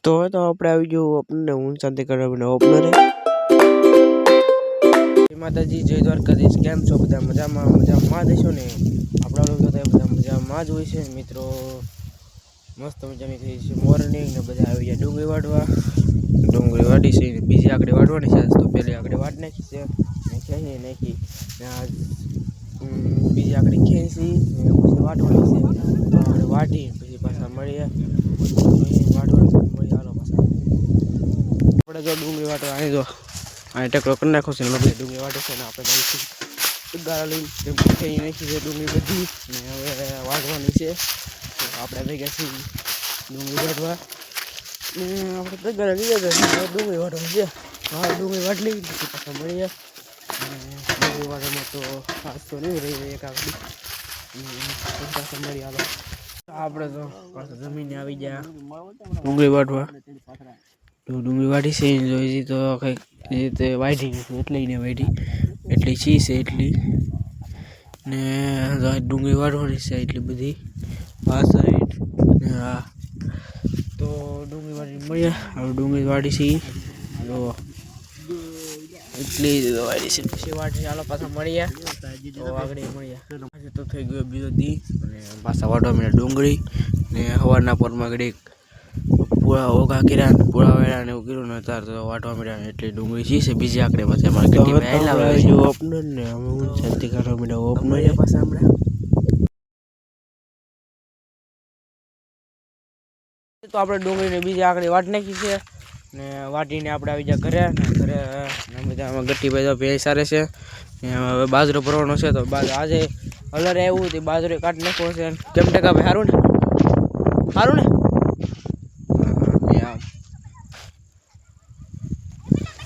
તો હવે તો આપણે આવી ગયું ઓપનર હું શાંતિ કરવા ઓપનરે માતાજી જય દ્વારકાધીશ કેમ છો બધા મજામાં દેશો ને આપણા લોકો તો બધા મજામાં જ હોય છે મિત્રો મસ્ત મજાની થઈ છે મોર્નિંગ ને બધા આવી ગયા ડુંગળી વાટી છે બીજી આકડી વાટવાની છે તો પેલી આકડી વાટ નાખી છે નાખી બીજી આકડી ખેંચી પછી વાટવાની છે તો આપણે વાટી પછી પાછા મળીએ વાટવાની હાલો પાછા આપણે જો ડુંગળી વાટવા અહીં જો અહીં ટેકરો કરી નાખો છે ને ડુંગળી વાટે છે ને આપણે ગાળા લઈને ખેંચી નાખી છે ડુંગળી બધી ને હવે વાટવાની છે તો આપણે ભેગા છીએ ડુંગળી વાટવા આપણે તગારા લીધા હતા ડુંગળી વાટવાની છે હા ડુંગળી વાટ લઈ પછી પાછા મળીએ ડુંગળી વાટવામાં તો ખાસ તો નહીં રહી એક આખી પાછા મળી હાલો આપણે તો પાછા જમીને આવી ગયા ડુંગળી વાટવા ડુંગળી વાટી છે જોઈ તો કંઈક રીતે વાટી નથી એટલે ને વાટી એટલી ચી છે એટલી ને ડુંગળી વાટવાની છે એટલી બધી આ સાઈડ ને હા તો ડુંગળી વાટી મળીએ હવે ડુંગળી વાટી છે જો એટલી વાટી છે પછી વાટી ચાલો પાછા મળીએ તો આગળ મળીએ આજે તો થઈ ગયો બીજો દી અને પાછા વાટવા મળ્યા ડુંગળી ને સવારના પોરમાં ઘડી પૂરા ઓગા કર્યા પૂરા વેળા ને એવું કર્યું ને તાર તો વાટવા મળ્યા એટલી ડુંગળી છે બીજી આકડે પછી અમારે કેટલી ઓપનર ને અમે શાંતિ કરવા મળ્યા ઓપનર પાછા હમણાં તો આપણે ડુંગળીને બીજી આકડી વાટ નાખી છે ને વાટીને આપણે આવી જાય ઘરે બધા આમાં ગટ્ટી બધા ભેંસ સારે છે હવે બાજરો ભરવાનો છે તો આજે હલરે આવ્યું હતું બાજરો કાઢી નાખવો છે કેમ ટકા ભાઈ સારું ને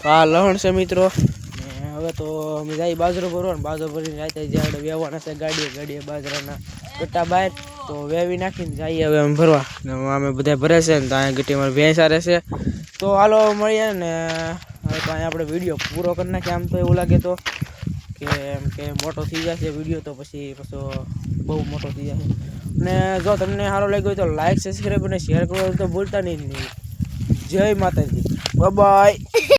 હા લહણ છે મિત્રો હવે તો અમે જાય બાજરો ભરવાનો બાજરો ભરીને રાતે જ્યાં વેવાના છે ગાડીએ બાજરાના કટ્ટા બહાર તો વેવી નાખીને જઈએ હવે અમે ભરવા અમે બધા ભરે છે ને તો અહીંયા ગીટીમાં ભેંસ સારે છે તો હાલો મળીએ ને હવે તો અહીંયા આપણે વિડીયો પૂરો કરી નાખીએ આમ તો એવું લાગે તો કે મોટો થઈ જશે વિડીયો તો પછી બહુ મોટો થઈ જશે ને જો તમને સારો લાગ્યો હોય તો લાઈક સબસ્ક્રાઈબ અને શેર કરો તો ભૂલતા નહીં જય માતાજી બાય